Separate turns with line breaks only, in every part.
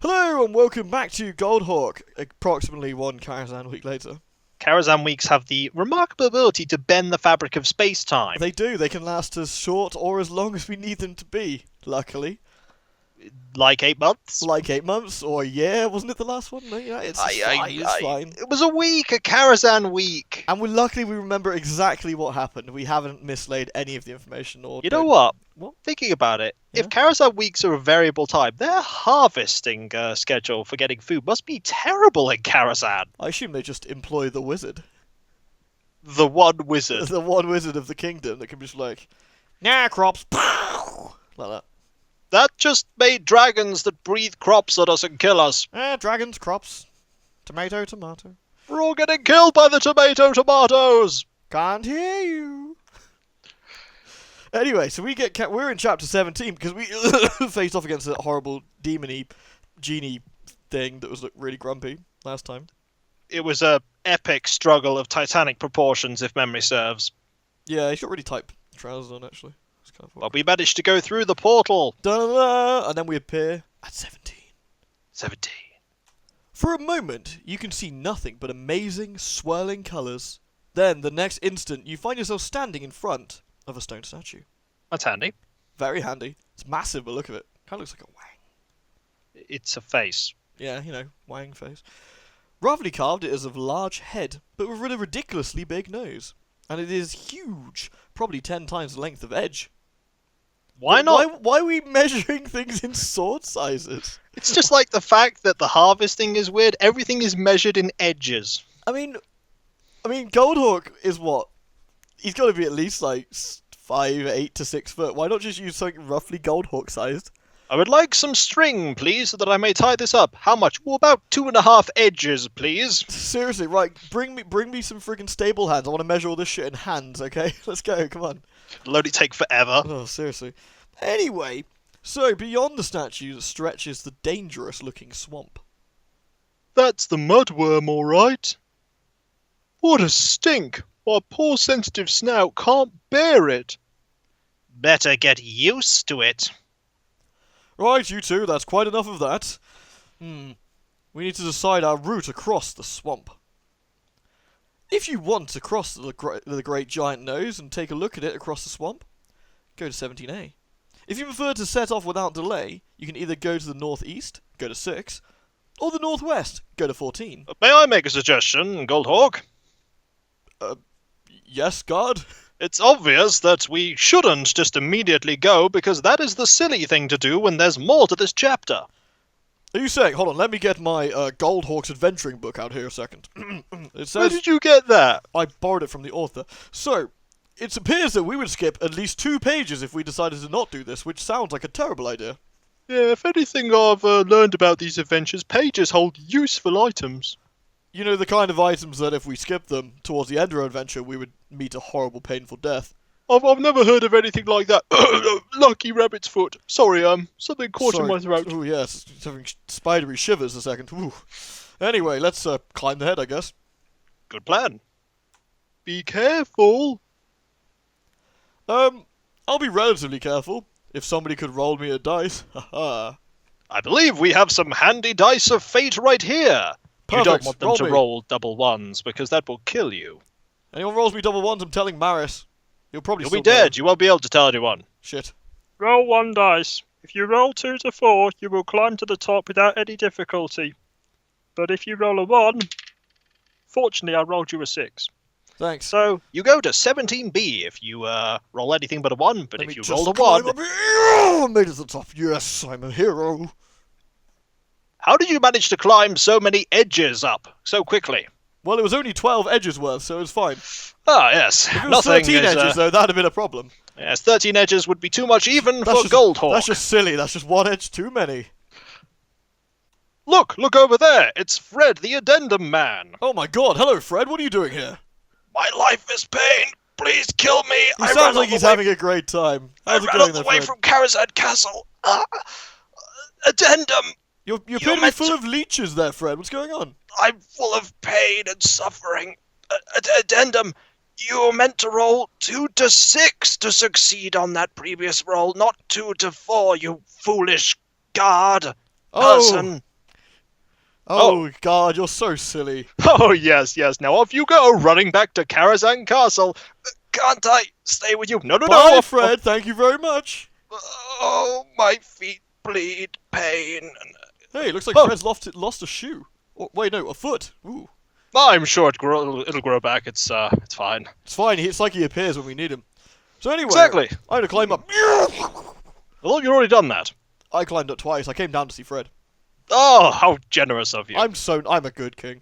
Hello and welcome back to Goldhawk, approximately one Karazhan week later.
Karazhan weeks have the remarkable ability to bend the fabric of space-time.
They do, they can last as short or as long as we need them to be, luckily.
Like 8 months?
Like 8 months or a year, wasn't it the last one? No, yeah, it's fine.
It was a week, a Karazhan week.
And luckily we remember exactly what happened. We haven't mislaid any of the information. Or
You know what?
What?
Thinking about it,
Yeah.
if Karazhan weeks are a variable time, their harvesting schedule for getting food must be terrible in Karazhan.
I assume they just employ the wizard.
The one wizard.
The one wizard of the kingdom that can be just like, nah, crops, like that.
That just made dragons that breathe crops at us and kill us.
Dragons, crops, tomato, tomato.
We're all getting killed by the tomatoes.
Can't hear you. Anyway, so we're in chapter 17 because we faced off against a horrible demon-y genie thing that was really grumpy last time.
It was a epic struggle of titanic proportions, if memory serves.
Yeah, he's got really tight trousers on, actually. It's kind of
But we managed to go through the portal.
Da-da-da, and then we appear at 17.
17.
For a moment, you can see nothing but amazing, swirling colours. Then, the next instant, you find yourself standing in front of a stone statue.
That's handy.
Very handy. It's massive, but look at it. Kind of looks like a wang.
It's a face.
Yeah, wang face. Roughly carved, it is of large head, but with a ridiculously big nose. And it is huge, probably 10 times the length of Edge.
Why not?
Why are we measuring things in sword sizes?
It's just like the fact that the harvesting is weird. Everything is measured in edges.
I mean, Goldhawk is what? He's got to be at least like 5'8" to 6 foot. Why not just use something roughly Goldhawk sized?
I would like some string, please, so that I may tie this up. How much? Well, about 2.5 edges, please.
Seriously, right? Bring me some friggin' stable hands. I want to measure all this shit in hands. Okay, let's go. Come on.
It'll only take forever.
Oh, seriously. Anyway, so beyond the statue stretches the dangerous-looking swamp.
That's the Mudworm, all right. What a stink! My poor sensitive snout can't bear it. Better get used to it.
Right, you two, that's quite enough of that. We need to decide our route across the swamp. If you want to cross the Great Giant Nose and take a look at it across the swamp, go to 17A. If you prefer to set off without delay, you can either go to the northeast, go to 6, or the northwest, go to 14.
May I make a suggestion, Goldhawk?
Yes, guard?
It's obvious that we shouldn't just immediately go, because that is the silly thing to do when there's more to this chapter.
Are you saying, hold on, let me get my Goldhawk's adventuring book out here a second. It says,
Where did you get that?
I borrowed it from the author. So, it appears that we would skip at least 2 pages if we decided to not do this, which sounds like a terrible idea.
Yeah, if anything I've learned about these adventures, pages hold useful items.
You know, the kind of items that if we skipped them towards the end of our adventure, we would meet a horrible, painful death.
I've never heard of anything like that. Lucky rabbit's foot. Sorry, something caught in my throat.
Oh, yes, it's having spidery shivers a second. Ooh. Anyway, let's climb the head, I guess.
Good plan. Be careful.
I'll be relatively careful. If somebody could roll me a dice. Haha.
I believe we have some handy dice of fate right here.
Perfect.
You don't want them
Roll
to
me.
roll double ones, because that will kill you.
Anyone rolls me double ones, I'm telling Maris. He'll probably
You'll
still
be dead. You won't be able to tell anyone.
Shit.
Roll 1 dice. If you roll 2 to 4, you will climb to the top without any difficulty. But if you roll a 1, fortunately I rolled you a 6.
Thanks.
So, you go to 17B if you roll anything but a 1, but
Let
if
me
you roll a
just climb
1...
up here. Oh, I made it to the top. Yes, I'm a hero.
How did you manage to climb so many edges up so quickly?
Well, it was only 12 edges worth, so it was fine.
Ah, yes.
If it was
Nothing
13
is,
edges, though, that'd have been a problem.
Yes, 13 edges would be too much even
That's
for Goldhawk.
That's just silly. That's just 1 edge too many.
Look over there. It's Fred, the Addendum Man.
Oh my god. Hello, Fred. What are you doing here?
My life is pain. Please kill me.
He sounds like he's having a great time. How's it going there, Fred?
from Karazhan Castle. Addendum.
You appear to be full of leeches there, Fred. What's going on?
I'm full of pain and suffering. Addendum, you were meant to roll 2 to 6 to succeed on that previous roll, not 2 to 4, you foolish guard person.
Oh, God, you're so silly.
Oh, yes. Now off you go, running back to Karazhan Castle. Can't I stay with you? No.
Bye, Fred. Thank you very much.
Oh, my feet bleed. Pain.
Hey, looks like
Oh.
Fred's lost a shoe. Oh, wait, no, a foot. Ooh.
I'm sure it'll grow back. It's fine.
It's fine. It's like he appears when we need him. So anyway,
Exactly.
I'm gonna climb up.
I thought you'd already done that.
I climbed up twice. I came down to see Fred.
Oh, how generous of you.
I'm a good king.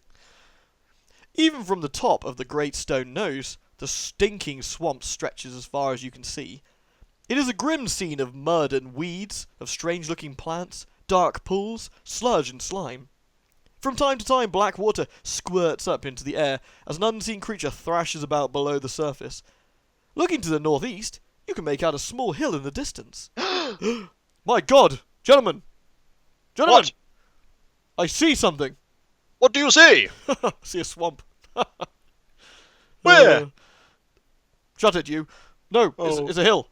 Even from the top of the great stone nose, the stinking swamp stretches as far as you can see. It is a grim scene of mud and weeds, of strange-looking plants, dark pools, sludge and slime. From time to time, black water squirts up into the air as an unseen creature thrashes about below the surface. Looking to the northeast, you can make out a small hill in the distance. My God! Gentlemen!
What?
I see something!
What do you see?
I see a swamp.
Where?
Shut it, you. No,
Oh.
it's a hill.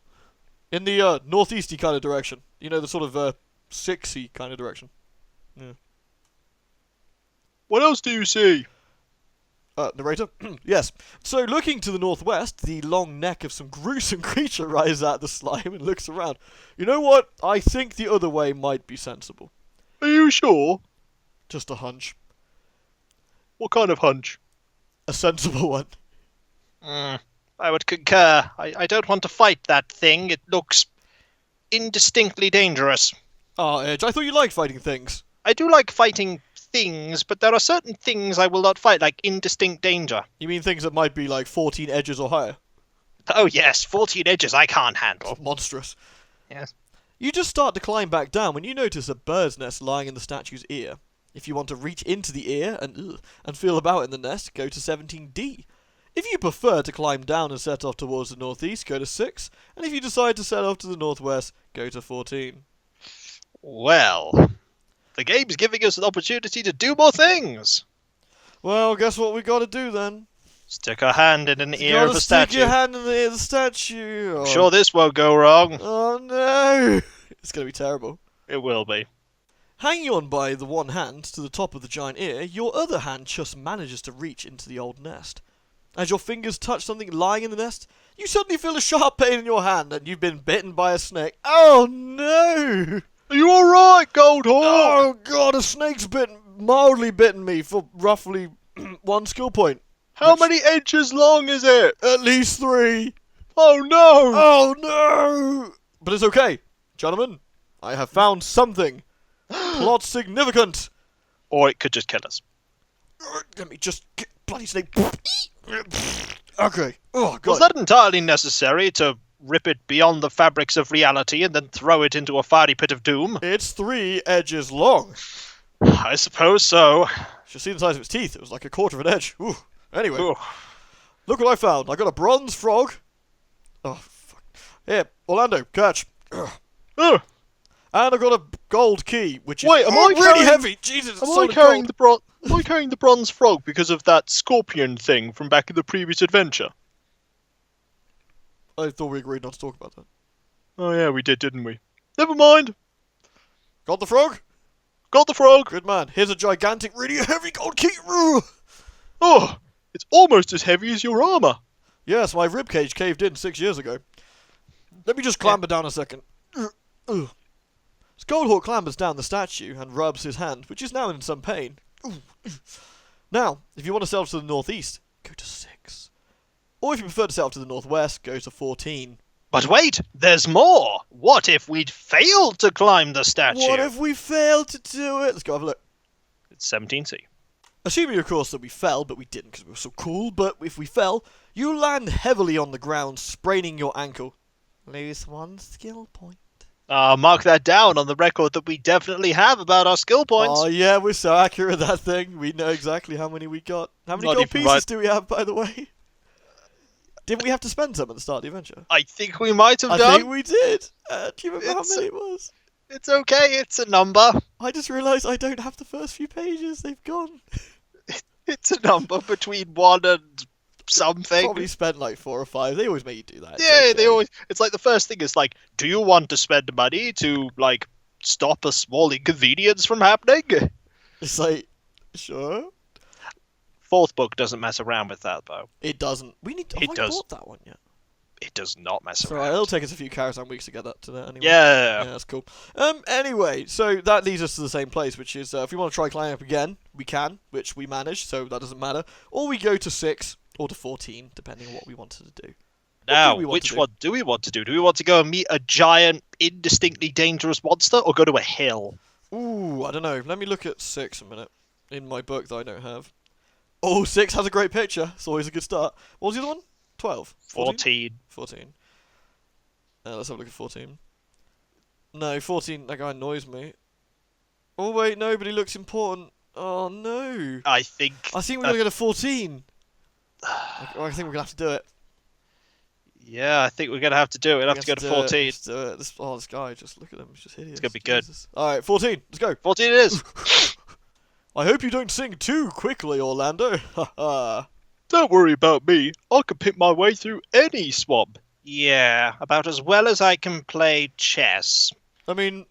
In the northeasty kind of direction. You know, the sort of sixy kind of direction.
What else do you see?
Narrator? Yes. So, looking to the northwest, the long neck of some gruesome creature rises out of the slime and looks around. You know what? I think the other way might be sensible.
Are you sure?
Just a hunch.
What kind of hunch?
A sensible one.
I would concur. I don't want to fight that thing. It looks indistinctly dangerous.
Ah, Edge, I thought you liked fighting things.
I do like fighting things, but there are certain things I will not fight, like indistinct danger.
You mean things that might be like 14 edges or higher?
Oh yes, 14 edges I can't handle.
Monstrous.
Yes.
You just start to climb back down when you notice a bird's nest lying in the statue's ear. If you want to reach into the ear and feel about in the nest, go to 17D. If you prefer to climb down and set off towards the northeast, go to 6. And if you decide to set off to the northwest, go to 14.
Well, the game's giving us an opportunity to do more things.
Well, guess what we gotta do then?
Stick a hand in an
You
ear of
gotta
a
stick
statue.
your hand in the ear of the statue.
I'm sure this won't go wrong.
Oh no! It's gonna be terrible.
It will be.
Hanging on by the one hand to the top of the giant ear, your other hand just manages to reach into the old nest. As your fingers touch something lying in the nest, you suddenly feel a sharp pain in your hand and you've been bitten by a snake. Oh no!
Are you alright, Goldhawk?
Oh god, a snake's mildly bitten me for roughly 1 skill point.
How many inches long is it?
At least 3.
Oh no!
Oh no! But it's okay, gentlemen. I have found something. Plot significant.
Or it could just kill us.
Let me just get bloody snake. Okay. Oh god.
Was that entirely necessary to rip it beyond the fabrics of reality and then throw it into a fiery pit of doom?
It's 3 edges long.
I suppose so.
Should see the size of its teeth. It was like a quarter of an edge. Ooh. Anyway,
Ooh.
look what I found. I got a bronze frog. Oh fuck. Here, Orlando, catch. Ugh.
Ugh.
And I got a gold key, which is
Wait, am I
really
carrying-
heavy. Jesus, it's
Am I
solid
carrying
gold.
the bronze frog because of that scorpion thing from back in the previous adventure?
I thought we agreed not to talk about that.
Oh yeah, we did, didn't we? Never mind.
Got the frog?
Got the frog.
Good man. Here's a gigantic, really heavy gold key. Ugh.
Oh, it's almost as heavy as your armor.
Yes, my ribcage caved in 6 years ago. Let me just clamber down a second. Ugh. As Goldhawk clambers down the statue and rubs his hand, which is now in some pain. Now, if you want to set off to the northeast, go to 6. Or if you prefer to set off to the northwest, go to 14.
But wait, there's more. What if we'd failed to climb the statue?
What if we failed to do it? Let's go have a look.
It's 17C.
Assuming, of course, that we fell, but we didn't because we were so cool. But if we fell, you land heavily on the ground, spraining your ankle. Lose 1 skill point.
Mark that down on the record that we definitely have about our skill points.
Oh yeah, we're so accurate at that thing. We know exactly how many we got. How many
Not
gold
even
pieces
right.
do we have, by the way? Didn't we have to spend some at the start of the adventure?
I think we might have
I
done.
think we did. Do you remember
It's-
how many it was?
It's okay, it's a number.
I just realised I don't have the first few pages. They've gone.
It's a number between 1 and something.
Probably spent like 4 or 5. They always make you do that. It's
Yeah,
okay.
they always. It's like the first thing is like, do you want to spend money to like stop a small inconvenience from happening?
It's like Sure.
Fourth book doesn't mess around with that, though.
It doesn't. We need to...
It
Have I
does.
bought that one yet?
It does not mess
It's
around.
alright, it'll take us a few Karazhan weeks to get that to that anyway.
Yeah.
Yeah, that's cool. Anyway, so that leads us to the same place, which is if we want to try climbing up again, we can, which we managed, so that doesn't matter. Or we go to 6 or to 14, depending on what we wanted to do.
Now,
we want
which
to do?
one do we want to do? Do we want to go and meet a giant, indistinctly dangerous monster, or go to a hill?
Ooh, I don't know. Let me look at 6 a minute in my book that I don't have. Oh, 6 has a great picture. It's always a good start. What was the other one? 12?
14.
14. Let's have a look at 14. No, 14, that guy annoys me. Oh, wait, no, but he looks important. Oh, no.
I think
we're going to go to 14. I think we're going to have to do it.
Yeah, I think we're going to have to do it. We'll have to go to 14.
Let's do it. This guy, just look at him. He's just hideous.
It's going to be good.
Alright, 14. Let's go.
14 it is.
I hope you don't sing too quickly, Orlando. Haha.
Don't worry about me. I can pick my way through any swamp. Yeah, about as well as I can play chess.
I mean,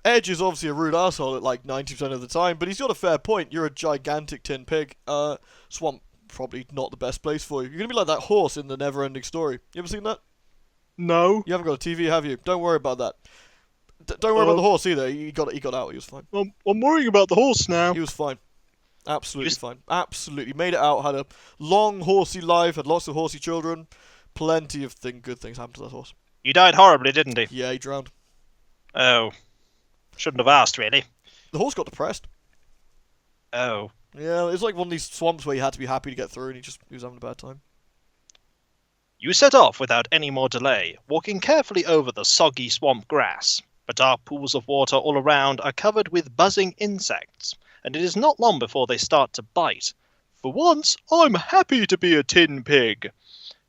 Edge is obviously a rude asshole at like 90% of the time, but he's got a fair point. You're a gigantic tin pig. Swamp, probably not the best place for you. You're going to be like that horse in the Never-Ending Story. You ever seen that?
No.
You haven't got a TV, have you? Don't worry about that. Don't worry about the horse either. He got out. He was fine.
I'm worrying about the horse now.
He was fine. Absolutely fine. Absolutely. Made it out, had a long horsey life, had lots of horsey children. Plenty of good things happened to that horse.
He died horribly, didn't he?
Yeah, he drowned.
Oh. Shouldn't have asked, really.
The horse got depressed.
Oh.
Yeah, it's like one of these swamps where you had to be happy to get through, and he was having a bad time.
You set off without any more delay, walking carefully over the soggy swamp grass. The dark pools of water all around are covered with buzzing insects, and it is not long before they start to bite. For once, I'm happy to be a tin pig.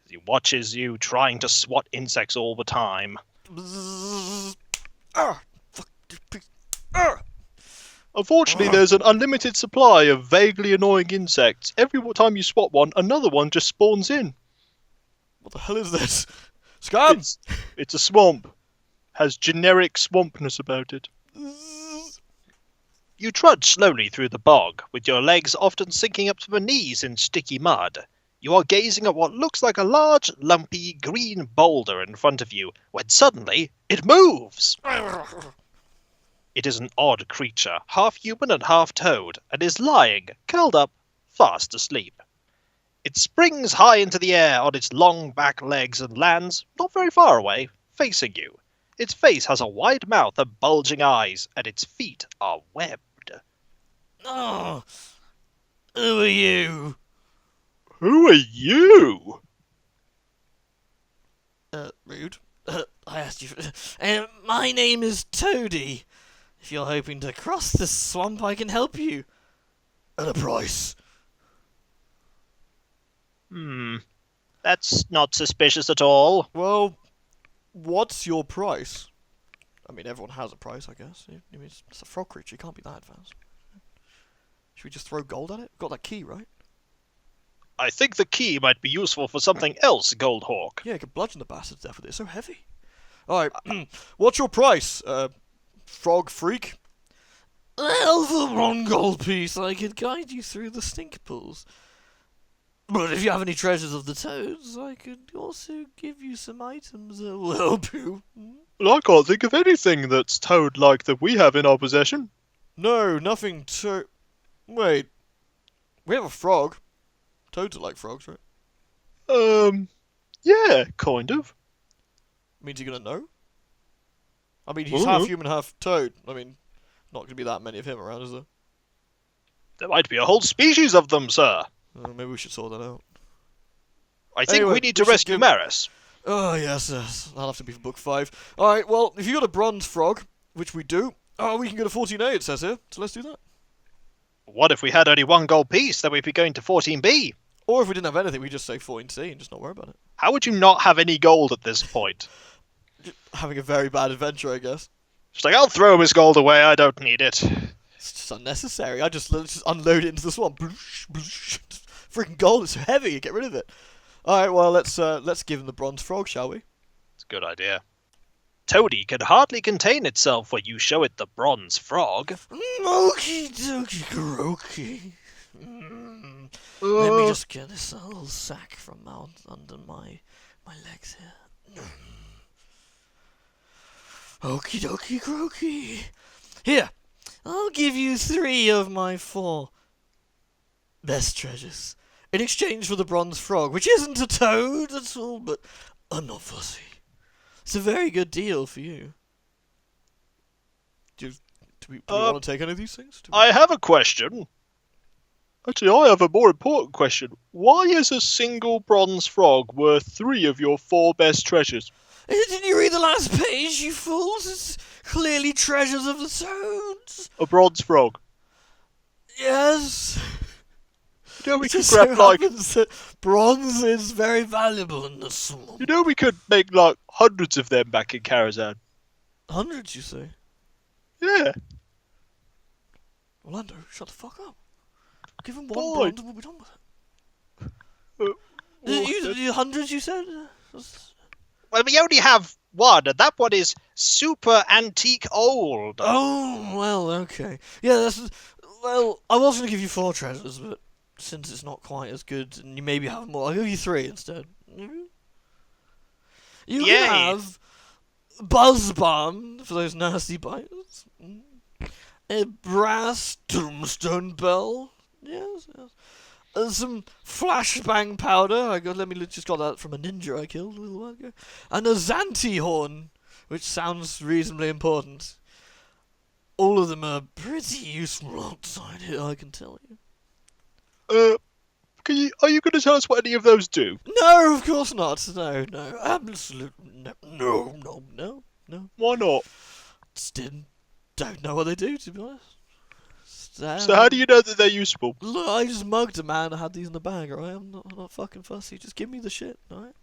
He watches you trying to swat insects all the time. Unfortunately, there's an unlimited supply of vaguely annoying insects. Every time you swat one, another one just spawns in.
What the hell is this? Scam!
It's a swamp. Has generic swampness about it. You trudge slowly through the bog, with your legs often sinking up to the knees in sticky mud. You are gazing at what looks like a large, lumpy, green boulder in front of you, when suddenly it moves! It is an odd creature, half human and half toad, and is lying, curled up, fast asleep. It springs high into the air on its long back legs and lands, not very far away, facing you. Its face has a wide mouth and bulging eyes, and its feet are webbed.
Oh, who are you?
Who are you?
Rude. I asked you. My name is Toady. If you're hoping to cross the swamp, I can help you. At a price.
That's not suspicious at all.
Well, what's your price? I mean, everyone has a price, I guess. I mean, it's a frog creature. It can't be that advanced. Should we just throw gold at it? Got that key, right?
I think the key might be useful for something else, Goldhawk.
Yeah, you could bludgeon the bastard to death with it. It's so heavy. Alright, what's your price, frog freak? Well, for 1 gold piece, I could guide you through the stink pools. But if you have any treasures of the toads, I could also give you some items that will help you.
Well, I can't think of anything that's toad-like that we have in our possession.
No, nothing Wait. We have a frog. Toads are like frogs, right?
Yeah, kind of.
Means you're gonna know? I mean, he's half human, half toad. I mean, not gonna be that many of him around, is there?
There might be a whole species of them, sir.
Maybe we should sort that out.
I think
Anyway,
we need to
we should
rescue
give-
Maris.
Oh, yes, that'll have to be for book 5. Alright, well, if you got a bronze frog, which we do, we can go to 14A, it says here, so let's do that.
What if we had only 1 gold piece, then we'd be going to 14B?
Or if we didn't have anything, we just say 14C and just not worry about it.
How would you not have any gold at this point?
Having a very bad adventure, I guess.
Just like, I'll throw his gold away, I don't need it.
It's just unnecessary. Let's just unload it into the swamp. Freaking gold, it's so heavy, get rid of it. Alright, well, let's give him the bronze frog, shall we?
It's a good idea. Toady can hardly contain itself when you show it the bronze frog.
Okie dokie croaky. Let me just get this little sack from out under my legs here. Okie dokie croaky. Here, I'll give you 3 of my 4 best treasures in exchange for the bronze frog, which isn't a toad at all, but I'm not fussy. It's a very good deal for you. Do we want to take any of these things?
I have a question. Actually, I have a more important question. Why is a single bronze frog worth 3 of your 4 best treasures?
Didn't you read the last page, you fools? It's clearly treasures of the toads.
A bronze frog.
Yes.
You know, we
It
could
just
grab,
so
like...
happens that bronze is very valuable in the swamp.
You know, we could make, like, hundreds of them back in Karazhan.
Hundreds, you say?
Yeah.
Orlando, shut the fuck up. Give him one
Boy.
bronze and we'll be done with it. Hundreds, you said?
Well, we only have one, and that one is super antique old.
Oh, well, okay. Yeah, well, I was going to give you 4 treasures, but since it's not quite as good, and you maybe have more, I'll give you 3 instead. You
Yay.
can have Buzz Bomb for those nasty bites. A brass tombstone bell. Yes. Some flashbang powder. Just got that from a ninja I killed a little while ago. And a Zanti horn, which sounds reasonably important. All of them are pretty useful outside here, I can tell you.
Are you going to tell us what any of those do?
No, of course not. No, absolutely no.
Why not?
Don't know what they do, to be honest.
So how do you know that they're useful?
Look, I just mugged a man. I had these in the bag, alright? I'm not fucking fussy. Just give me the shit, alright?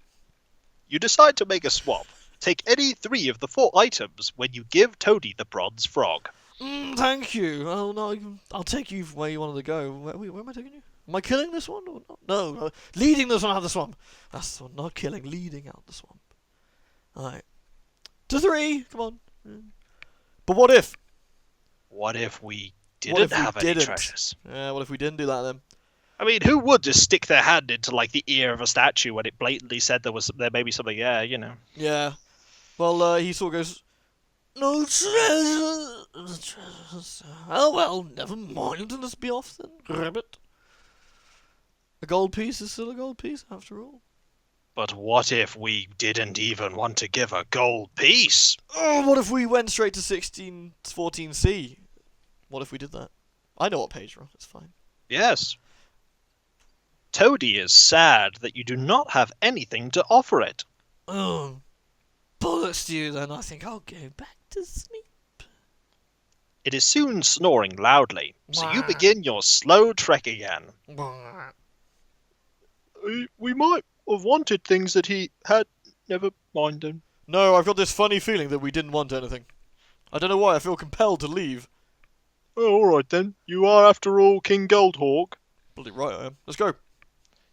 You decide to make a swap. Take any 3 of the 4 items when you give Toady the bronze frog.
Thank you. Oh, no, I'll take you where you wanted to go. Where am I taking you? Am I killing this one or not? No, leading this one out of the swamp. That's the one, not killing, leading out the swamp. Alright. To 3, come on. But what if?
What if we
What if
didn't
we
have any
didn't?
treasures?
Yeah, what if we didn't do that then?
I mean, who would just stick their hand into, like, the ear of a statue when it blatantly said there may be something there, you know?
Yeah. Well, he sort of goes, no treasures. Oh well, never mind. Let's be off then. Rabbit. A gold piece is still a gold piece, after all.
But what if we didn't even want to give a gold piece?
Oh, what if we went straight to 1614C? What if we did that? I know what page we're on. It's fine.
Yes. Toady is sad that you do not have anything to offer it.
Oh, bollocks to you then. I think I'll go back to sleep.
It is soon snoring loudly, so you begin your slow trek again. We might have wanted things that he had. Never mind them.
No, I've got this funny feeling that we didn't want anything. I don't know why. I feel compelled to leave.
Oh, alright then. You are, after all, King Goldhawk.
Bloody right I am. Let's go.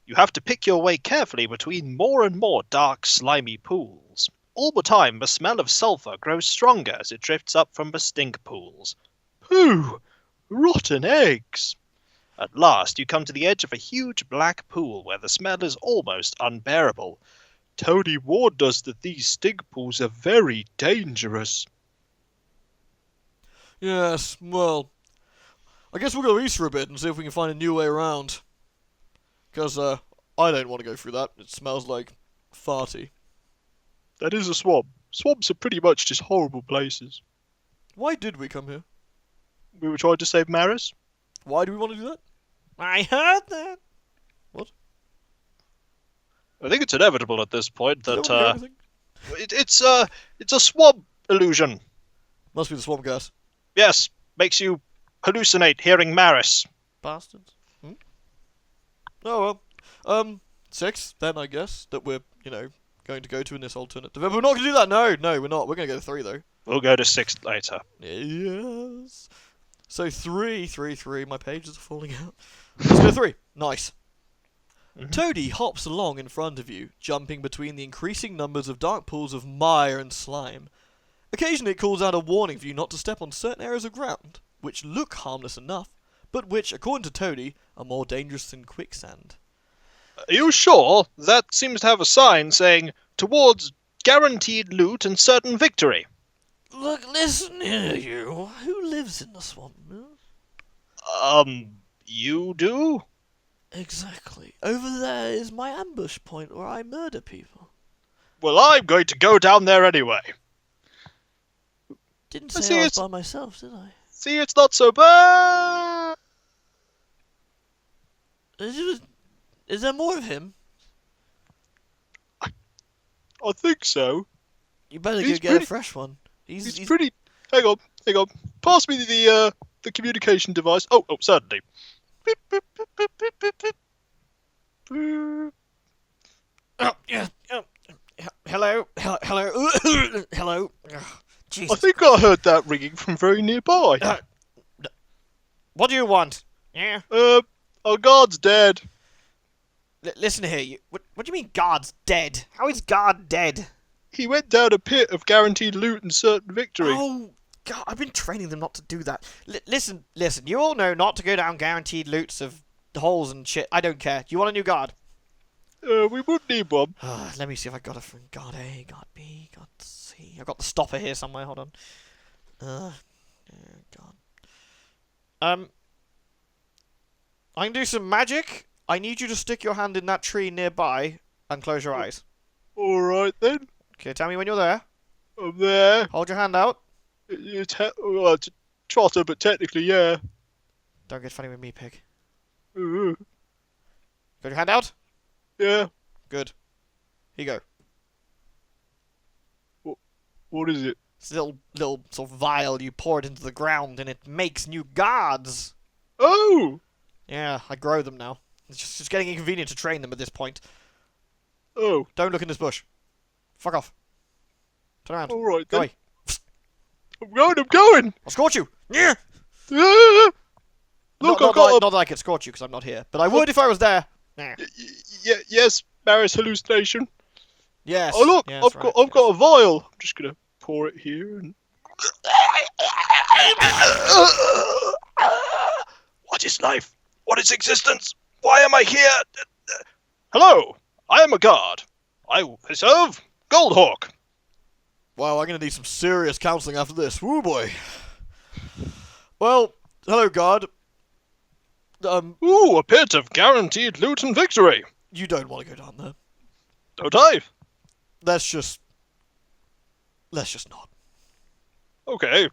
You have to pick your way carefully between more and more dark, slimy pools. All the time, the smell of sulphur grows stronger as it drifts up from the stink pools. Pooh! Rotten eggs! At last, you come to the edge of a huge black pool where the smell is almost unbearable. Toady warned us that these stink pools are very dangerous.
Yes, well, I guess we'll go east for a bit and see if we can find a new way around. Because, I don't want to go through that. It smells like farty.
That is a swamp. Swamps are pretty much just horrible places.
Why did we come here?
We were trying to save Maris.
Why do we want to do that? I heard that. What?
I think it's inevitable at this point that,
Don't know anything.
it's a swamp illusion.
Must be the swamp gas.
Yes, makes you hallucinate hearing Maris.
Bastards. Oh well. 6, then, I guess, that we're, going to go to in this alternate. But we're not going to do that, no, we're not. We're going to go to 3, though.
We'll go to 6 later.
Yes. So 3, my pages are falling out. Let's go 3. Nice. Toady hops along in front of you, jumping between the increasing numbers of dark pools of mire and slime. Occasionally it calls out a warning for you not to step on certain areas of ground, which look harmless enough, but which, according to Toady, are more dangerous than quicksand.
Are you sure? That seems to have a sign saying, towards guaranteed loot and certain victory.
Look, listen here, you. Who lives in the swamp?
You do?
Exactly. Over there is my ambush point where I murder people.
Well, I'm going to go down there anyway.
Didn't
I
say
see
I was
it's-
by myself, did I?
See, it's not so bad.
Is there more of him?
I think so.
You better
He's
go get
pretty-
a fresh one.
He's pretty... Hang on. Pass me the communication device. Oh, certainly. Beep, beep, beep, beep, beep, beep, beep. Boop.
Oh, yeah. Hello. Hello. Hello.
I
Jesus.
think I heard that ringing from very nearby.
What do you want? Yeah.
Our guard's dead.
Listen here. What do you mean Guard's dead? How is Guard dead?
He went down a pit of guaranteed loot and certain victory.
Oh, God, I've been training them not to do that. Listen. You all know not to go down guaranteed loots of holes and shit. I don't care. Do you want a new guard?
We would need one.
Let me see if I got it from Guard A, Guard B, Guard C. I've got the stopper here somewhere. Hold on. God. I can do some magic. I need you to stick your hand in that tree nearby and close your eyes.
Alright then.
Okay, tell me when you're there.
I'm there.
Hold your hand out.
It's Trotter, but technically, yeah.
Don't get funny with me, pig.
Uh,
Got your hand out?
yeah.
Good. Here you go.
What is it?
It's a little sort of vial. You pour it into the ground and it makes new guards.
Oh!
Yeah, I grow them now. It's just getting inconvenient to train them at this point.
Oh.
Don't look in this bush. Fuck off. Turn around.
Alright
Go
then.
away.
I'm going!
I'll scorch you. Yeah.
Ah! Look,
not,
I've got
not that I could scorch you because I'm not here, but I would if I was there. Nah.
yes, Maris hallucination.
Yes.
Oh look,
yes,
I've
right,
got a vial. I'm just gonna pour it here and. What is life? What is existence? Why am I here? Hello, I am a guard. I serve Goldhawk.
Wow, I'm gonna need some serious counselling after this. Woo boy. Well, hello, guard.
Ooh, a pit of guaranteed loot and victory.
You don't want to go down there.
Don't I?
Let's just not.
Okay.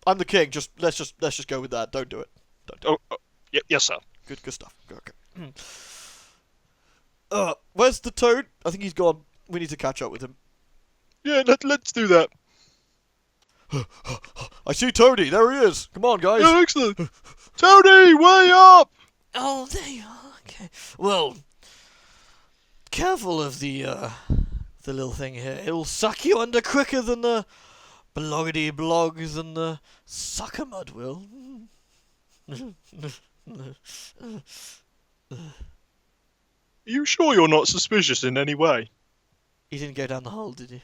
I'm the king. Let's just go with that. Don't do it. Don't do it.
Yes, sir.
Good stuff. Okay. Where's the toad? I think he's gone. We need to catch up with him.
Yeah, let's do that.
I see Toady. There he is. Come on, guys.
Yeah, excellent. Tony, way up!
Oh, there you are. Okay. Well, careful of the little thing here. It'll suck you under quicker than the bloggity blogs and the sucker mud will.
Are you sure you're not suspicious in any way?
He didn't go down the hole, did he?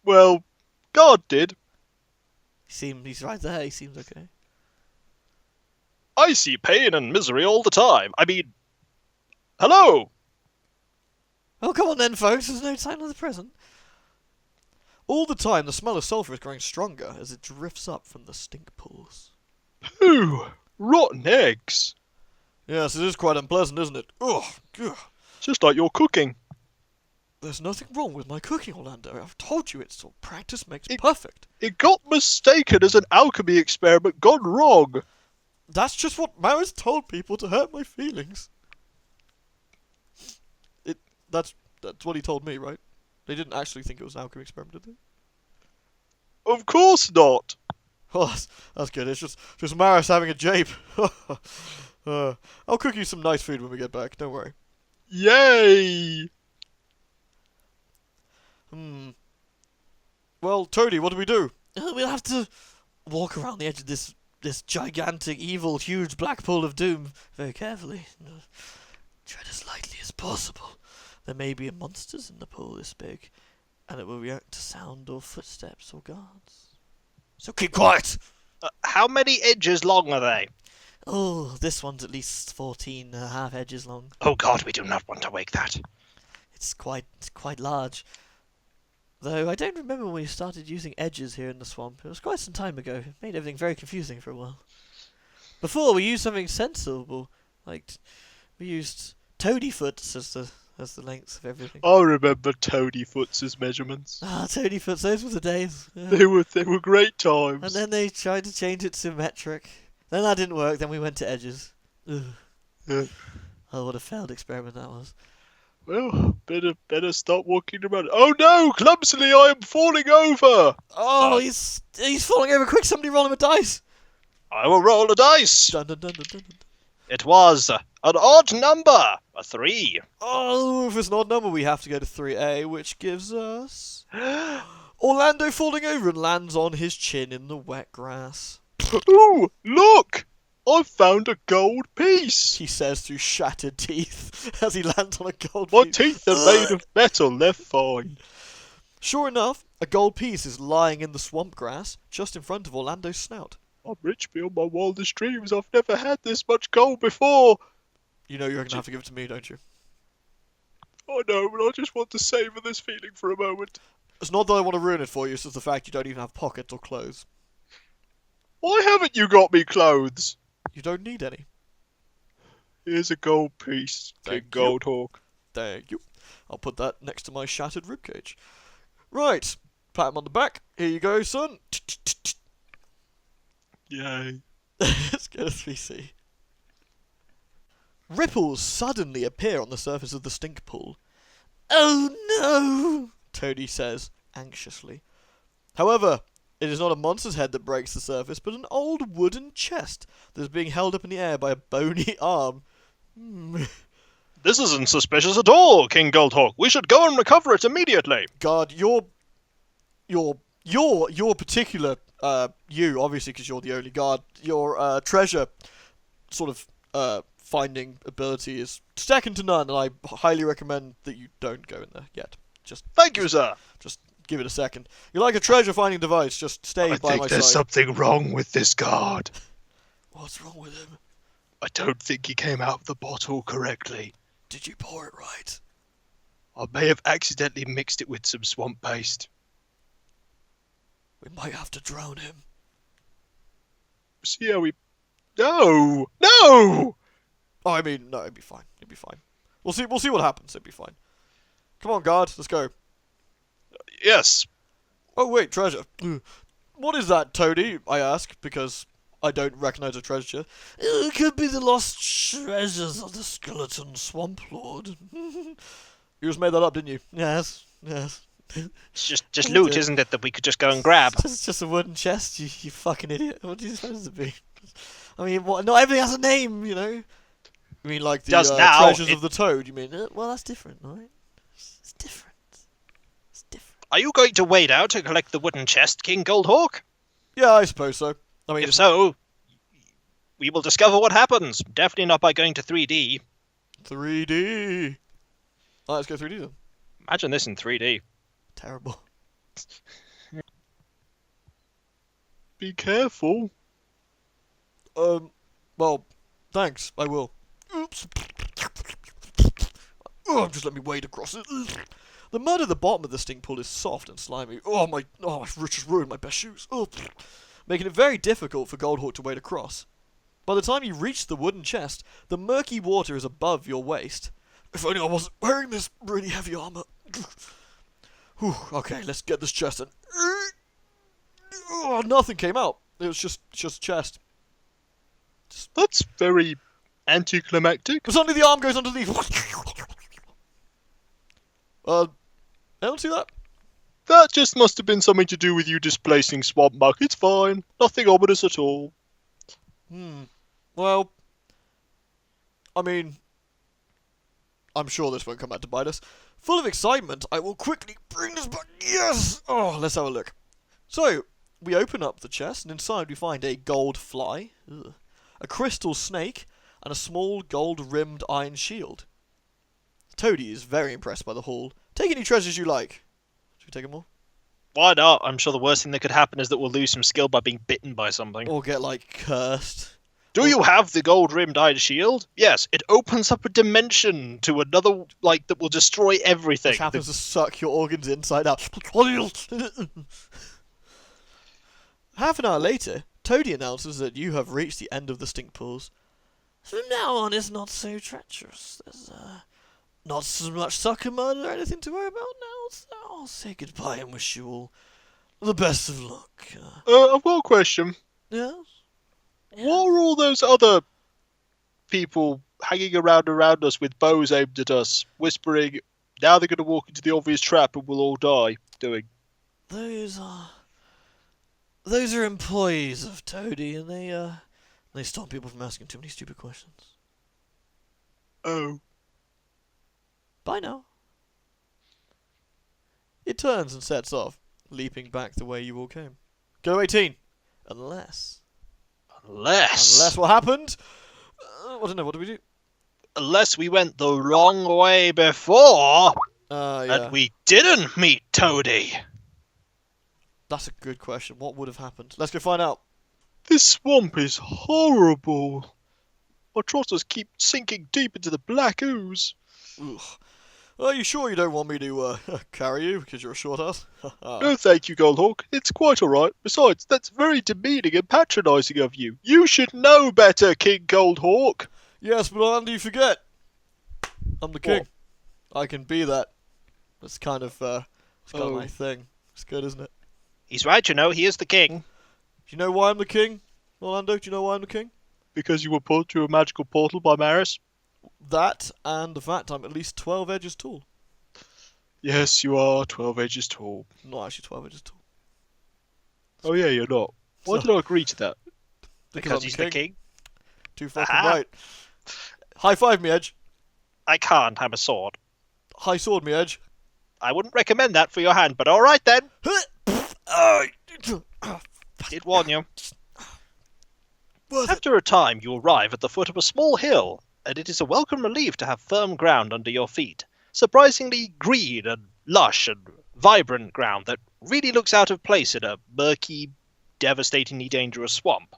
Well, God did.
He's right there. He seems okay.
I see pain and misery all the time. I mean, hello!
Oh, come on then, folks. There's no time like the present. All the time, the smell of sulphur is growing stronger as it drifts up from the stink pools.
Ooh, rotten eggs.
Yes, it is quite unpleasant, isn't it? Ugh.
Just like your cooking.
There's nothing wrong with my cooking, Orlando. I've told you it's all practice makes perfect.
It got mistaken as an alchemy experiment gone wrong.
That's just what Maris told people to hurt my feelings. That's what he told me, right? They didn't actually think it was an alchemy experiment, did they?
Of course not.
Oh, that's good. It's just Maris having a jape. I'll cook you some nice food when we get back. Don't worry.
Yay!
Well, Toady, what do we do? We'll have to walk around the edge of this gigantic, evil, huge black pool of doom very carefully. Tread as lightly as possible. There may be monsters in the pool this big. and it will react to sound or footsteps or guards. So keep quiet!
How many edges long are they?
Oh, this one's at least 14 and a half edges long.
Oh God, we do not want to wake that.
It's quite large. Though I don't remember when we started using edges here in the swamp. It was quite some time ago. It made everything very confusing for a while. Before, we used something sensible. Like, we used toadyfoots as the length of everything.
I remember Toadyfoot's measurements.
Ah, toadyfoots, those were the days. Yeah.
They were great times.
And then they tried to change it to metric. Then that didn't work, then we went to edges. Ugh.
Yeah.
Oh, what a failed experiment that was.
Well, better stop walking around. Oh no! Clumsily, I am falling over.
Oh, he's falling over. Quick, somebody roll him a dice.
I will roll a dice.
Dun, dun, dun, dun, dun.
It was an odd number, a 3.
Oh, if it's an odd number, we have to go to 3A, which gives us Orlando falling over and lands on his chin in the wet grass.
Ooh, look! I've found a gold piece.
He says through shattered teeth as he lands on a gold
My
piece.
teeth are made of metal. They're fine.
Sure enough, a gold piece is lying in the swamp grass just in front of Orlando's snout.
I'm rich beyond my wildest dreams. I've never had this much gold before.
You know you're going to have to give it to me, don't you?
I know, but I just want to savour this feeling for a moment.
It's not that I want to ruin it for you, it's just the fact you don't even have pockets or clothes.
Why haven't you got me clothes?
You don't need any.
Here's a gold piece, King
Thank you.
Goldhawk.
Thank you. I'll put that next to my shattered ribcage. Right. Pat him on the back. Here you go, son.
Yay.
Let's go to 3C. Ripples suddenly appear on the surface of the stink pool. Oh no! Toady says, anxiously. However, it is not a monster's head that breaks the surface, but an old wooden chest that is being held up in the air by a bony arm.
This isn't suspicious at all, King Goldhawk. We should go and recover it immediately.
God, your particular, you, obviously because you're the only guard, your treasure sort of finding ability is second to none, and I highly recommend that you don't go in there yet.
Thank you, sir.
Just give it a second. You're like a treasure finding device, just stay
I
by my
think there's
side.
something wrong with this guard.
What's wrong with him?
I don't think he came out of the bottle correctly.
Did you pour it right?
I may have accidentally mixed it with some swamp paste.
We might have to drown him.
See how we... No! No!
Oh, I mean, no, it'd be fine. It'd be fine. We'll see what happens. It'd be fine. Come on, guard, let's go.
Yes.
Oh, wait, treasure. What is that, Toady? I ask, because I don't recognize a treasure. It could be the lost treasures of the skeleton swamp lord. You just made that up, didn't you? Yes.
It's just loot, isn't it, that we could just go and grab?
It's just a wooden chest, you fucking idiot. What do you suppose it be? I mean, what? Not everything has a name, you know? You mean like the
Does now,
treasures of the toad, you mean? Well, that's different, right? It's different. It's different.
Are you going to wade out to collect the wooden chest, King Goldhawk?
Yeah, I suppose so. I mean,
If so, we will discover what happens. Definitely not by going to 3D.
3D. Alright, let's go 3D then.
Imagine this in 3D.
Terrible.
Be careful.
Well, thanks, I will. Oops. Oh, just let me wade across it. The mud at the bottom of the stink pool is soft and slimy. I just ruined my best shoes. Making it very difficult for Goldhawk to wade across. By the time you reach the wooden chest, the murky water is above your waist. If only I wasn't wearing this really heavy armor. Whew, okay, let's get this chest in. Oh, nothing came out. It was just chest.
That's very anticlimactic.
But suddenly the arm goes underneath. I don't see that.
That just must have been something to do with you displacing swamp muck. It's fine. Nothing ominous at all.
Well, I mean, I'm sure this won't come back to bite us. Full of excitement, I will quickly bring this back. Yes! Oh, let's have a look. So, we open up the chest, and inside we find a gold fly, a crystal snake, and a small gold-rimmed iron shield. Toady is very impressed by the haul. Take any treasures you like. Should we take them all?
Why not? I'm sure the worst thing that could happen is that we'll lose some skill by being bitten by something.
Or get, like, cursed.
Do you have the gold-rimmed iron shield? Yes, it opens up a dimension to another, like, that will destroy everything.
Which happens to suck your organs inside out. Half an hour later, Toadie announces that you have reached the end of the stink pools. From now on, it's not so treacherous. There's, not so much sucker mud or anything to worry about now, so I'll say goodbye and wish you all the best of luck.
I've got a question.
Yes?
What are all those other people hanging around us with bows aimed at us, whispering, now they're going to walk into the obvious trap and we'll all die, doing?
Those are employees of Toadie, and they stop people from asking too many stupid questions.
Oh.
Bye now. It turns and sets off, leaping back the way you all came. Go 18. Unless what happened? I don't know, what do we do?
Unless we went the wrong way before,
Yeah.
and we didn't meet Toadie.
That's a good question. What would have happened? Let's go find out.
This swamp is horrible. Our trotters keep sinking deep into the black ooze.
Ugh. Are you sure you don't want me to carry you because you're a short ass?
No thank you, Goldhawk. It's quite alright. Besides, that's very demeaning and patronising of you. You should know better, King Goldhawk.
Yes, but Andy, you forget. I'm the king.
What?
I can be that. That's kind of my thing. It's good, isn't it?
He's right, you know, he is the king.
Do you know why I'm the king, Orlando? Do you know why I'm the king?
Because you were pulled through a magical portal by Maris?
That, and the fact I'm at least 12 edges tall.
Yes, you are 12 edges tall.
Not actually 12 edges tall.
Oh yeah, you're not. Why did I agree to that?
Because
I'm
he's the king.
Too fucking
Aha.
right. High five me, Edge.
I can't, I'm a sword.
High sword me, Edge.
I wouldn't recommend that for your hand, but alright then. Did warn you.
Worth it.
After a time, you arrive at the foot of a small hill, and it is a welcome relief to have firm ground under your feet. Surprisingly green and lush and vibrant ground that really looks out of place in a murky, devastatingly dangerous swamp.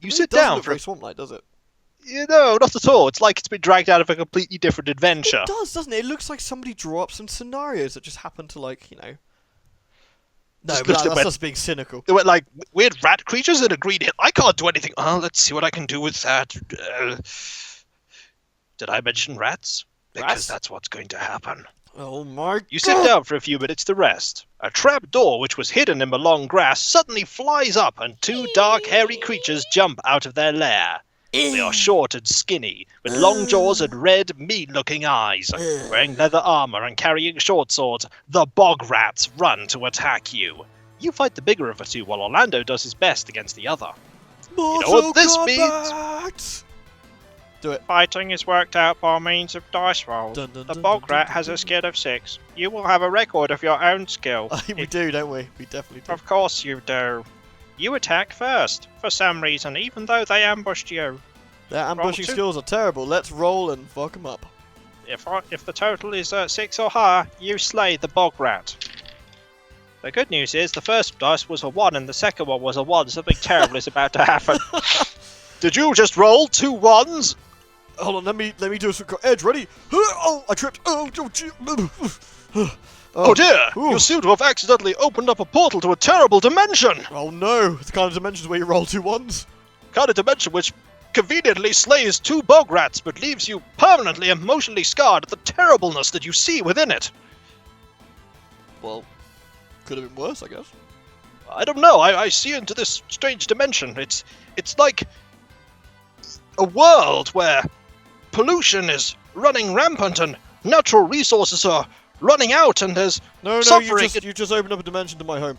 You sit down for
very swamp-like, does it?
No, not at all. It's like it's been dragged out of a completely different adventure.
It does, doesn't it? It looks like somebody drew up some scenarios that just happen to, like, you know... No,
Just
but
looks at
that's
when-
just being cynical.
There were like weird rat creatures in a green hill. I can't do anything. Oh, let's see what I can do with that. Did I mention rats? Because
Rats?
that's what's going to happen.
Oh my
You sit down for a few minutes to rest. A trap door, which was hidden in the long grass, suddenly flies up and two dark, hairy creatures jump out of their lair. They are short and skinny, with long jaws and red, mean-looking eyes. Wearing leather armor and carrying short swords, the Bog Rats run to attack you. You fight the bigger of the two, while Orlando does his best against the other.
Mortal
know what this
Kombat! Do it.
Fighting is worked out by means of dice rolls.
Dun, dun,
The
dun,
Bog
dun,
Rat
dun,
has
dun,
a skill of 6. You will have a record of your own skill.
We do, don't we? We definitely do.
Of course you do. You attack first, for some reason, even though they ambushed you.
Their ambushing
two.
skills are terrible. Let's roll and fuck them up.
If the total is 6 or higher, you slay the Bog Rat. The good news is the first dice was a 1 and the second one was a 1. Something terrible is about to happen.
Did you just roll 2 1s?
Hold on, let me do some... Edge, ready? Oh, I tripped.
Oh dear!
Ooh.
You seem to have accidentally opened up a portal to a terrible dimension!
Oh no, the kind of dimensions where you roll 2 1s.
Kind of dimension which conveniently slays 2 bog rats but leaves you permanently emotionally scarred at the terribleness that you see within it.
Well, could have been worse, I guess.
I don't know, I see into this strange dimension. It's like a world where pollution is running rampant and natural resources are running out and there's
No,
suffering.
you just opened up a dimension to my home.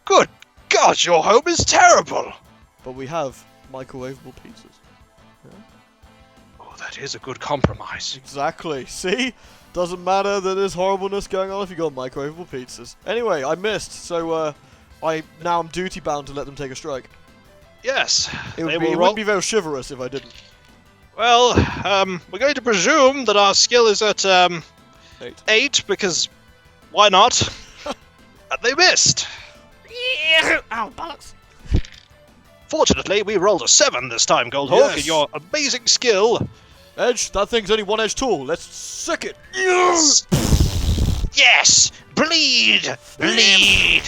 Good God, your home is terrible!
But we have microwavable pizzas.
Oh, that is a good compromise.
Exactly. See? Doesn't matter that there's horribleness going on if you got microwavable pizzas. Anyway, I missed, so I'm duty bound to let them take a strike.
Yes,
It
they
would
will roll.
wouldn't be very chivalrous if I didn't.
Well, we're going to presume that our skill is at
8.
8 because Why not? And they missed.
Ow, bollocks!
Fortunately, we rolled a 7 this time, Goldhawk,
Yes.
and your amazing skill.
Edge, that thing's only one edge tool. Let's sick it.
Yes! Bleed! Bleed!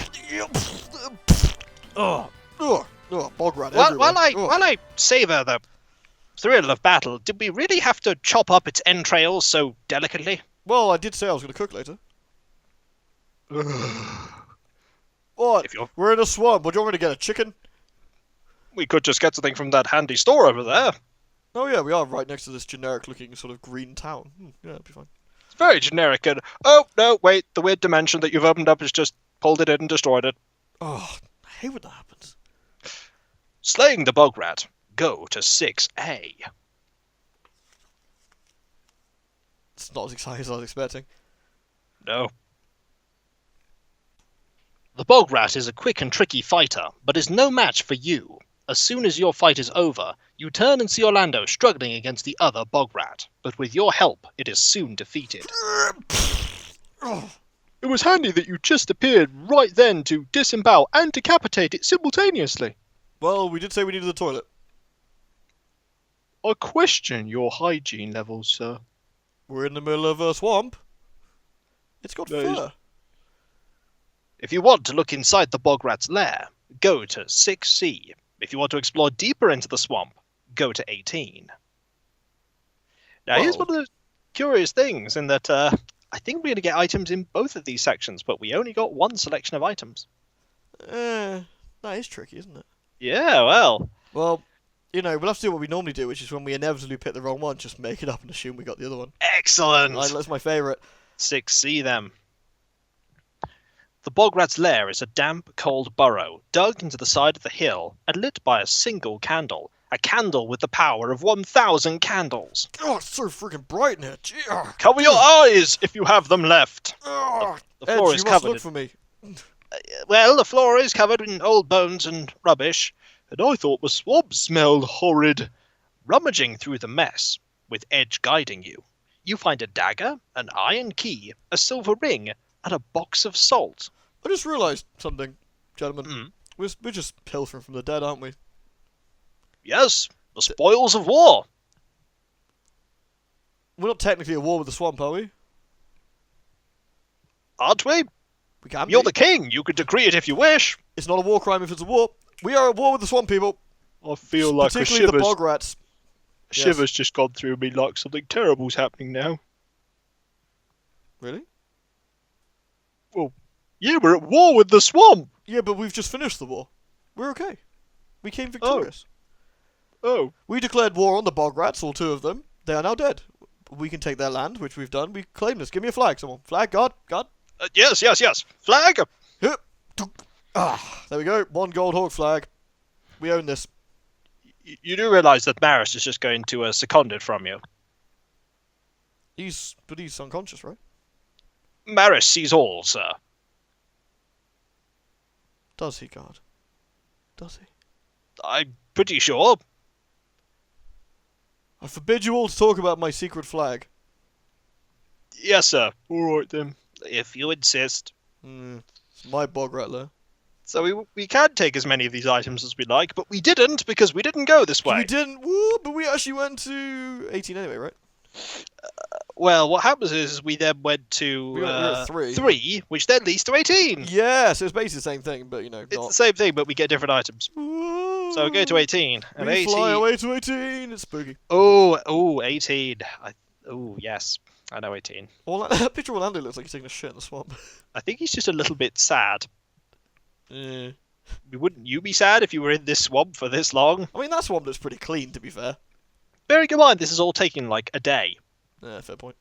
Oh, bog rat
While
everywhere.
I savour the thrill of battle, did we really have to chop up its entrails so delicately?
Well, I did say I was going to cook later. What?
If you're-
We're in a swamp. What do you want me to get? A chicken?
We could just get something from that handy store over there.
Oh yeah, we are right next to this generic-looking sort of green town. Yeah, it'll be fine.
It's very generic and... Oh, no, wait, the weird dimension that you've opened up has just pulled it in and destroyed it.
Oh, I hate when that happens.
Slaying the bog rat. Go to 6A.
It's not as exciting as I was expecting.
No. The bog rat is a quick and tricky fighter, but is no match for you. As soon as your fight is over, you turn and see Orlando struggling against the other bog rat, but with your help, it is soon defeated.
It was handy that you just appeared right then to disembowel and decapitate it simultaneously.
Well, we did say we needed the toilet.
I question your hygiene levels, sir.
We're in the middle of a swamp. It's got
No,
fur.
If you want to look inside the bog rat's lair, go to 6C. If you want to explore deeper into the swamp, go to 18. Now, here's
Whoa.
one of the curious things in that I think we're going to get items in both of these sections, but we only got one selection of items.
That is tricky, isn't it?
Yeah, well,
Well, you know, we'll have to do what we normally do, which is when we inevitably pick the wrong one, just make it up and assume we got the other one.
excellent.
That's my favourite.
6C them. The bog rat's lair is a damp, cold burrow dug into the side of the hill and lit by a single candle. A candle with the power of 1,000 candles.
Oh, it's so freaking bright in here. Gee,
Cover your eyes if you have them left.
The
The floor is
you must
covered.
look for me.
Well, the floor is covered in old bones and rubbish.
And I thought the swamp smelled horrid.
Rummaging through the mess, with Edge guiding you, you find a dagger, an iron key, a silver ring, and a box of salt.
I just realised something, gentlemen.
Mm.
We're just pilfering from the dead, aren't we?
Yes, the spoils of war.
We're not technically at war with the swamp, are we?
Aren't we?
We can
You're
be.
the king. You can decree it if you wish.
It's not a war crime if it's a war. We are at war with the swamp people.
I feel like a
Particularly the
shiver's,
bog rats. Yes.
shiver's just gone through me like something terrible's happening now.
Really?
Yeah, we're at war with the swamp!
Yeah, but we've just finished the war. We're okay. We came victorious.
Oh,
We declared war on the bog rats, all two of them. They are now dead. We can take their land, which we've done. We claim this. Give me a flag, someone. Flag, guard.
Yes. Flag.
There we go. One Goldhawk flag. We own this.
You do realise that Maris is just going to second it from you.
He's unconscious, right?
Maris sees all, sir.
Does he, guard? Does he?
I'm pretty sure.
I forbid you all to talk about my secret flag.
Yes, sir.
alright then.
If you insist.
It's my bog rattler.
So we can take as many of these items as we like, but we didn't because we didn't go this way.
We didn't. Woo! But we actually went to 18 anyway, right?
Well, what happens is we then went to
We were at 3.
3, which then leads to 18.
Yeah, so it's basically the same thing, but you know,
It's
not.
the same thing, but we get different items. So we go to 18. And
We
18.
fly away to 18. It's spooky.
Oh, 18. Oh, yes. I know 18.
Picture Orlando looks like he's taking a shit in the swamp.
I think he's just a little bit sad.
Yeah.
Wouldn't you be sad if you were in this swamp for this long?
I mean, that swamp looks pretty clean, to be fair.
Bearing in mind, this is all taking like a day.
Yeah, fair point.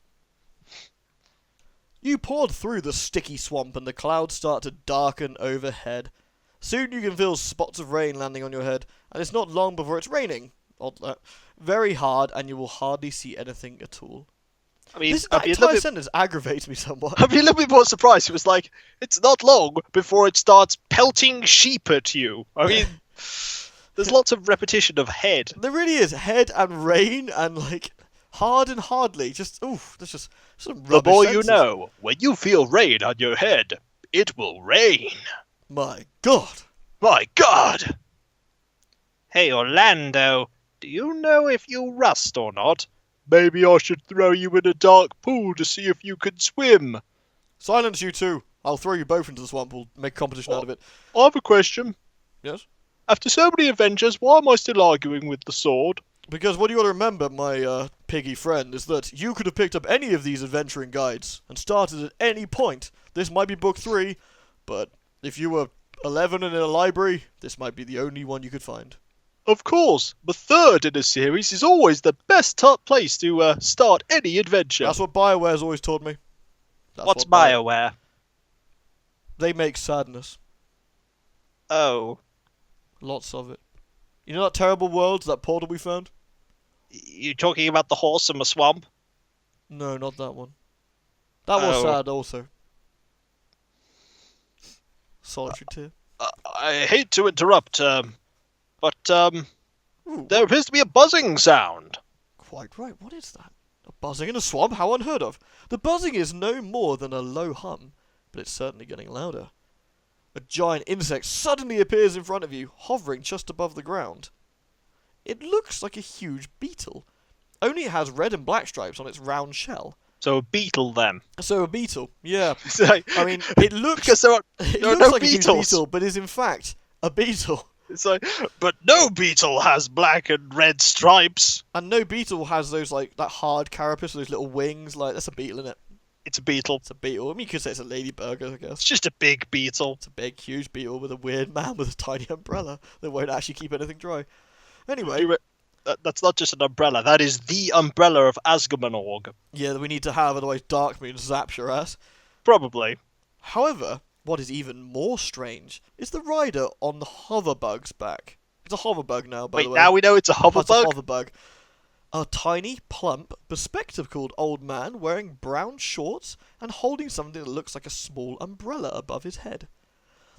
You poured through the sticky swamp and the clouds start to darken overhead. Soon you can feel spots of rain landing on your head, and it's not long before it's raining. Odd that. Very hard, and you will hardly see anything at all.
I mean,
That
I'd be a
entire
little bit,
sentence aggravates me somewhat.
I'd be a little bit more surprised. It was like, it's not long before it starts pelting sheep at you. I mean, there's lots of repetition of head.
There really is head and rain and like Hard and hardly. Just, oof, that's just some
The
rubbish
more you
sentences.
know, when you feel rain on your head, it will rain.
My God.
My God!
Hey, Orlando, do you know if you rust or not?
Maybe I should throw you in a dark pool to see if you can swim.
Silence, you two. I'll throw you both into the swamp. We'll make a competition out of it.
I have a question.
Yes?
After so many adventures, why am I still arguing with the sword?
Because what you got to remember, my piggy friend, is that you could have picked up any of these adventuring guides and started at any point. This might be book 3, but if you were 11 and in a library, this might be the only one you could find.
Of course, the third in a series is always the best place to start any adventure.
That's what BioWare's always taught me. That's
What's
what
BioWare?
They make sadness.
Oh,
Lots of it. You know that terrible world, that portal we found?
you talking about the horse in the swamp?
No, not that one. That was
Oh.
sad also. Solitary tear.
I hate to interrupt, but
Ooh,
there appears to be a buzzing sound.
quite right. What is that? A buzzing in a swamp? How unheard of. The buzzing is no more than a low hum, but it's certainly getting louder. A giant insect suddenly appears in front of you, hovering just above the ground. It looks like a huge beetle, only it has red and black stripes on its round shell.
So a beetle then.
So a beetle, yeah.
It's like,
I mean, it looks
because there are
it
there are
looks
no
like a huge
beetles.
beetle, but is in fact a beetle.
It's like, but no beetle has black and red stripes.
And no beetle has those like that hard carapace, those little wings. Like that's a beetle in it.
It's a beetle.
It's a beetle. I mean, you could say it's a ladybug, I
It's
guess.
just a big beetle.
It's a big, huge beetle with a weird man with a tiny umbrella that won't actually keep anything dry. Anyway,
That's not just an umbrella. That is the umbrella of Asgamanorg.
yeah, we need to have, otherwise Darkmoon zaps your ass.
Probably.
However, what is even more strange is the rider on the hoverbug's back. It's a hoverbug now, by
Wait,
the way.
now we know it's a
Oh, it's a
hoverbug?
hoverbug. A tiny, plump, bespectacled old man wearing brown shorts and holding something that looks like a small umbrella above his head.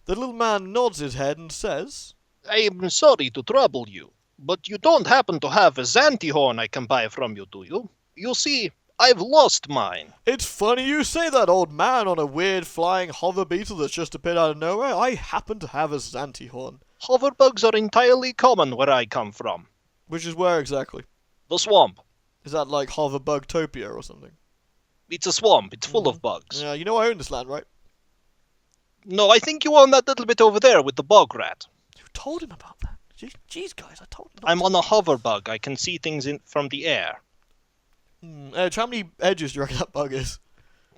The little man nods his head and says,
I am sorry to trouble you, but you don't happen to have a Zanti horn I can buy from you, do you? You see, I've lost mine.
"It's funny you say that, old man on a weird flying hover beetle that's just appeared out of nowhere. I happen to have a Zanti horn."
Hoverbugs are entirely common where I come from.
Which is where exactly?
The swamp.
Is that like Hoverbugtopia or something?
It's a swamp. It's full of bugs.
Yeah, you know I own this land, right?
No, I think you own that little bit over there with the bog rat.
Who told him about that? Jeez, guys, I told him.
I'm on a hoverbug. I can see things from the air.
Edge, how many edges do you reckon that bug is?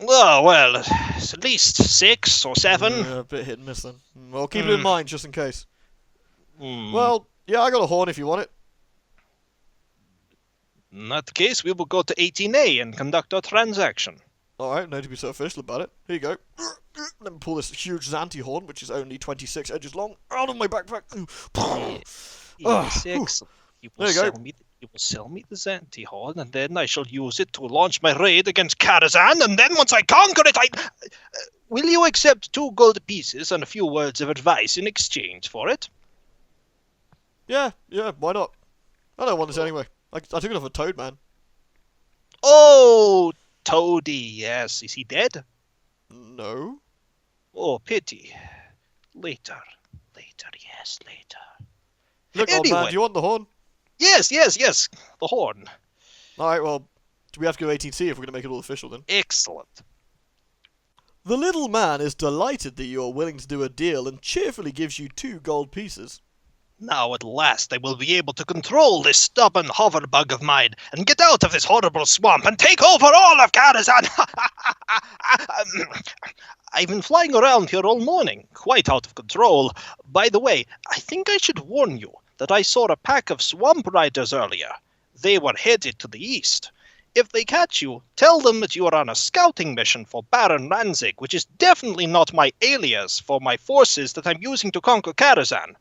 Oh, well, it's at least 6 or 7.
Yeah, a bit hit and miss then. Well, keep it in mind just in case.
Hmm.
Well, yeah, I got a horn if you want it.
In that case, we will go to 18A and conduct our transaction.
Alright, no to be so official about it. Here you go. Let me pull this huge Zanti horn, which is only 26 edges long, out of my backpack.
Yes,
Ooh.
excellent. You
There
will
you go.
sell me the Zanti horn, and then I shall use it to launch my raid against Karazhan, and then once I conquer it, will you accept 2 gold pieces and a few words of advice in exchange for it?
Yeah, why not? I don't want this anyway. I took it off a toad, man.
Oh, Toady, yes. Is he dead?
No.
Oh, pity. Later, yes, later.
Look, old man,
Anyway.
do you want the horn?
Yes, the horn.
Alright, well, do we have to go 18C if we're going to make it all official then?
Excellent.
The little man is delighted that you are willing to do a deal and cheerfully gives you 2 gold pieces.
Now at last I will be able to control this stubborn hoverbug of mine and get out of this horrible swamp and take over all of Karazhan! I've been flying around here all morning, quite out of control. By the way, I think I should warn you that I saw a pack of swamp riders earlier. They were headed to the east. If they catch you, tell them that you are on a scouting mission for Baron Ranzig, which is definitely not my alias for my forces that I'm using to conquer Karazhan.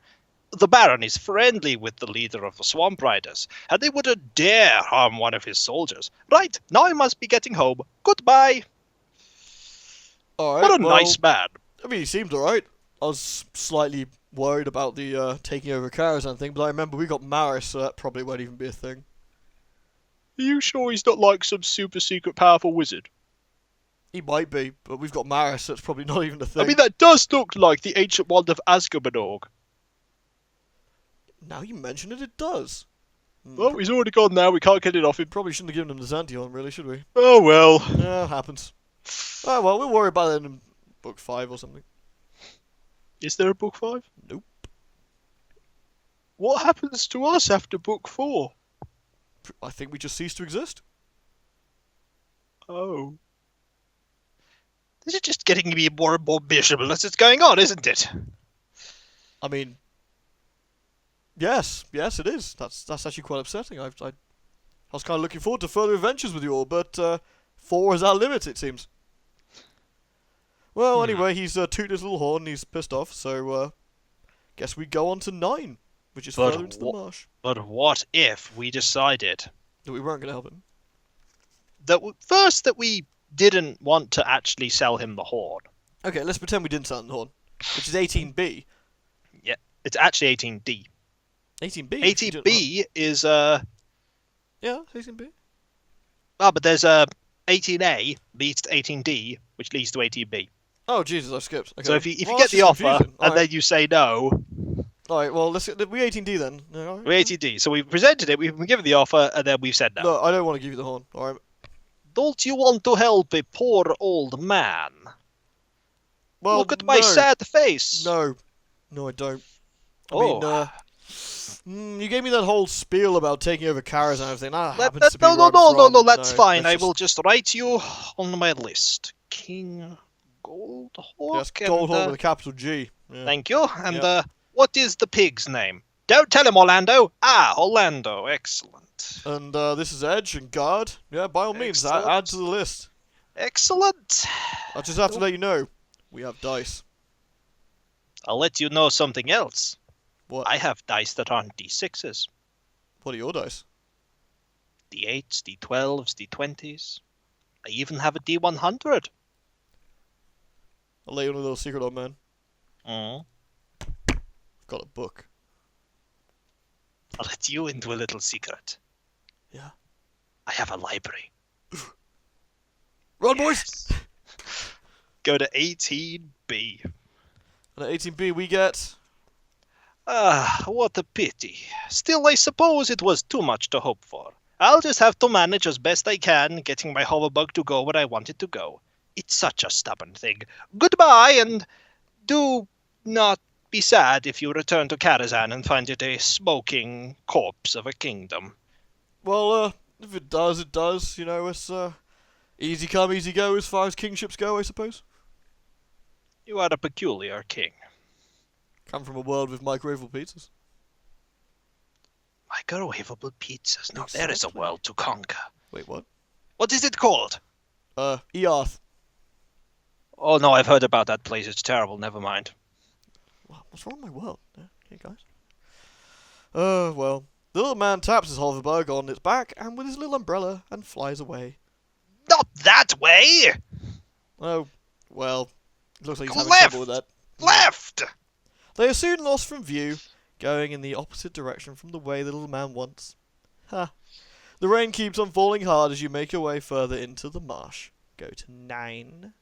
The Baron is friendly with the leader of the Swamp Riders, and they wouldn't dare harm one of his soldiers. Right, now I must be getting home. Goodbye.
Alright,
What a
well,
nice man.
I mean, he seemed alright. I was slightly worried about the taking over Karazhan thing, but I remember we got Maris, so that probably won't even be a thing.
Are you sure he's not like some super secret powerful wizard?
He might be, but we've got Maris, so it's probably not even a thing.
I mean, that does look like the ancient wand of Asgurmanorg.
Now you mention it, it does.
Well, he's already gone now. We can't get it off him.
Probably shouldn't have given him the Xantion, really, should we?
Oh, well.
Yeah, happens. Oh, well, we'll worry about it in book 5 or something.
Is there a book 5?
Nope.
What happens to us after book 4?
I think we just cease to exist.
Oh.
This is just getting to be more and more miserable as it's going on, isn't it?
I mean, yes, it is. That's actually quite upsetting. I was kind of looking forward to further adventures with you all, but 4 is our limit, it seems. Well, anyway, he's tooting his little horn and he's pissed off, so guess we go on to 9, which is
But
further into the marsh.
But what if we decided
That we weren't going to help him.
that first that we didn't want to actually sell him the horn?
Okay, let's pretend we didn't sell him the horn, which is 18B.
Yeah, it's actually 18D.
18B?
18B is
Yeah, 18B.
but there's 18A leads to 18D, which leads to 18B.
Oh, Jesus, I skipped. Okay.
So if you
Well,
get
that's
the
just
offer
confusing.
and then you say no,
Alright, well, we 18D then. No,
we're 18D. So we've presented it, we've been given the offer, and then we've said no.
No, I don't want to give you the horn. Alright.
Don't you want to help a poor old man?
Well,
Look at my
no.
sad face.
No. No, I don't. I
Oh.
mean, you gave me that whole spiel about taking over Karazhan and everything. That happens
That-
to be
no,
where
no,
I'm
no,
from.
no, that's fine.
let's
I will
just-
just write you on my list. King Goldhawk.
Yes,
and,
Goldhawk with a capital G. Yeah.
Thank you. And
Yep.
what is the pig's name? Don't tell him, Orlando. Ah, Orlando. Excellent.
And this is Edge and Guard. Yeah, by all means,
Excellent.
add to the list.
Excellent.
I just have to let you know, we have dice.
I'll let you know something else.
What?
I have dice that aren't D6s.
What are your dice?
D8s, D12s, D20s. I even have a D100.
I'll let you on a little secret, old man.
Mm.
I've got a book.
I'll let you into a little secret.
Yeah.
I have a library.
Run, boys!
Yes. Go to 18B.
And at 18B, we get...
Ah, what a pity. Still, I suppose it was too much to hope for. I'll just have to manage as best I can, getting my hoverbug to go where I want it to go. It's such a stubborn thing. Goodbye, and do not be sad if you return to Karazhan and find it a smoking corpse of a kingdom.
Well, if it does, it does. You know, it's easy come, easy go as far as kingships go, I suppose.
You are a peculiar king.
Come from a world with microwavable pizzas.
Microwavable pizzas. Now there is a
Exactly.
world to conquer.
Wait, what?
What is it called?
Earth.
Oh no, I've heard about that place. It's terrible. Never mind.
What's wrong with my world? Yeah, okay, guys. Well, the little man taps his hoverbug on its back and with his little umbrella and flies away.
Not that way!
Oh, well, it looks like he's having
Left!
trouble with that.
Left!
They are soon lost from view, going in the opposite direction from the way the little man wants. Ha. The rain keeps on falling hard as you make your way further into the marsh. Go to 9.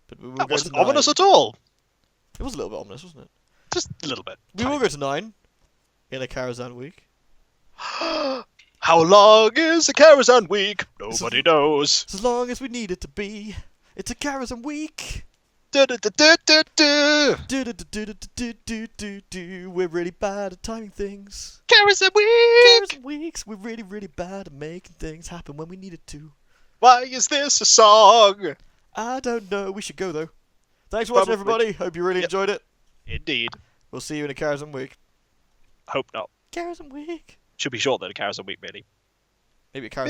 But we will
That
go
wasn't
to 9.
ominous at all.
It was a little bit ominous, wasn't it?
Just a little bit.
We will go to 9 in a Karazhan week.
How long is the Karazhan week? Nobody knows.
It's as long as we need it to be. It's a Karazhan week.
Du-du-du-du-du-du.
Do. We're really bad at timing things.
Karazhan week!
Karazhan weeks. We're really, really bad at making things happen when we need it to.
Why is this a song?
I don't know. We should go though. Thanks for watching,
Probably.
everybody. Hope you really enjoyed it.
Indeed.
We'll see you in a Karazhan week.
Hope not.
Karazhan week.
Should be shorter than a Karazhan week, maybe.
Maybe a Karazhan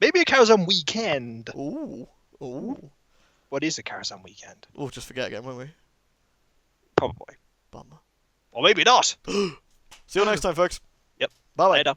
Maybe a
day.
Karazhan weekend.
Ooh. Ooh.
What is a Karazhan weekend?
We'll just forget again, won't we?
Probably.
Bummer.
Or maybe not.
See you next time, folks.
Yep.
Bye bye.
Later.